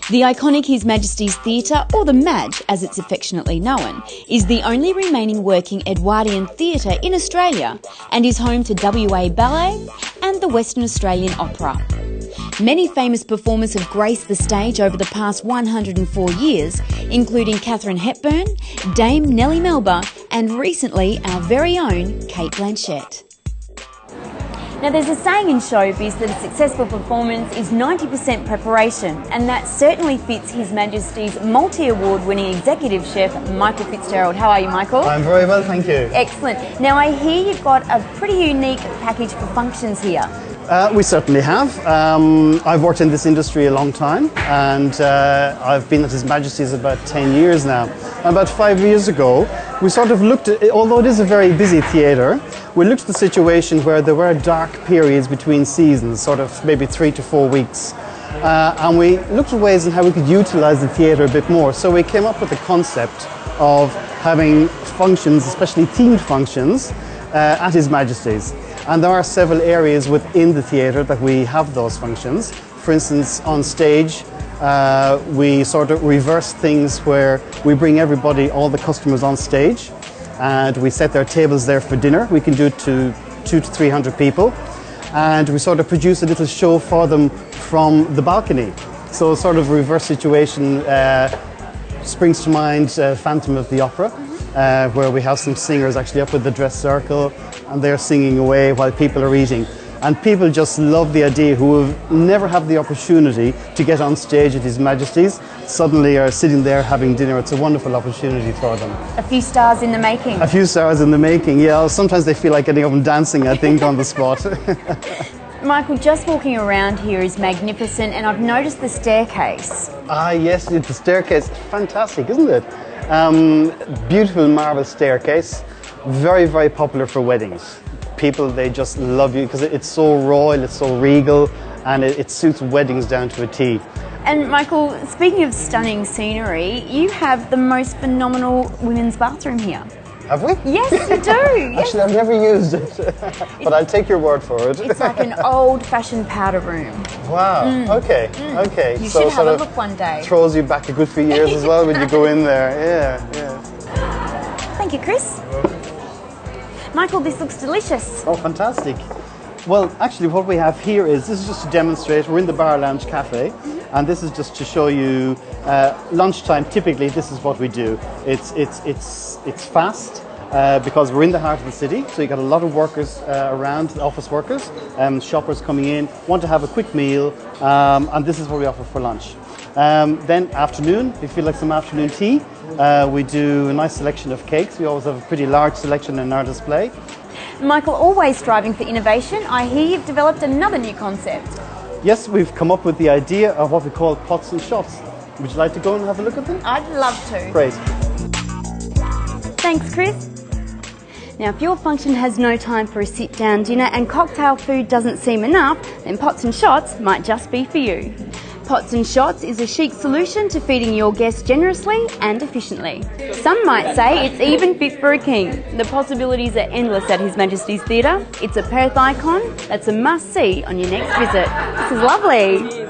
The iconic His Majesty's Theatre, or the Maj as it's affectionately known, is the only remaining working Edwardian theatre in Australia and is home to WA Ballet and the Western Australian Opera. Many famous performers have graced the stage over the past 104 years, including Katharine Hepburn, Dame Nellie Melba and recently our very own Cate Blanchett. Now there's a saying in showbiz that a successful performance is 90% preparation, and that certainly fits His Majesty's multi-award winning executive chef Michael Fitzgerald. How are you, Michael? I'm very well, thank you. Excellent. Now I hear you've got a pretty unique package for functions here. We certainly have. I've worked in this industry a long time, and I've been at His Majesty's about 10 years now. About 5 years ago, we sort of looked at, although it is a very busy theatre, we looked at the situation where there were dark periods between seasons, sort of maybe 3 to 4 weeks. And we looked at ways in how we could utilise the theatre a bit more. So we came up with the concept of having functions, especially themed functions, at His Majesty's. And there are several areas within the theatre that we have those functions. For instance, on stage, we sort of reverse things where we bring everybody, all the customers on stage, and we set their tables there for dinner. We can do it to 200 to 300 people. And we sort of produce a little show for them from the balcony. So sort of reverse situation springs to mind Phantom of the Opera, where we have some singers actually up with the dress circle and they're singing away while people are eating. And people just love the idea, who have never had the opportunity to get on stage at His Majesty's, suddenly are sitting there having dinner. It's a wonderful opportunity for them. A few stars in the making. A few stars in the making, yeah. Sometimes they feel like getting up and dancing, I think, on the spot. Michael, just walking around here is magnificent, and I've noticed the staircase. Ah, yes, the staircase. Fantastic, isn't it? Beautiful marble staircase. Very, very popular for weddings. People, they just love you because it's so royal, it's so regal, and it suits weddings down to a T. And Michael, speaking of stunning scenery, you have the most phenomenal women's bathroom here. Have we? Yes, you do. Yes. Actually, I've never used it, but I'll take your word for it. It's like an old-fashioned powder room. Wow, okay, okay. You should have a look one day. Throws you back a good few years as well when you go in there, yeah. Thank you, Chris. Michael, this looks delicious. Oh, fantastic. Well, actually what we have here is, this is just to demonstrate, we're in the Bar Lounge Cafe, and this is just to show you lunchtime. Typically this is what we do. It's fast because we're in the heart of the city, so you got a lot of workers around, office workers, shoppers coming in, want to have a quick meal, and this is what we offer for lunch. Then afternoon, if you feel like some afternoon tea, we do a nice selection of cakes. We always have a pretty large selection in our display. Michael, always striving for innovation, I hear you've developed another new concept. Yes, we've come up with the idea of what we call pots and shots. Would you like to go and have a look at them? I'd love to. Great. Thanks, Chris. Now, if your function has no time for a sit-down dinner and cocktail food doesn't seem enough, then pots and shots might just be for you. Pots and Shots is a chic solution to feeding your guests generously and efficiently. Some might say it's even fit for a king. The possibilities are endless at His Majesty's Theatre. It's a Perth icon that's a must-see on your next visit. This is lovely.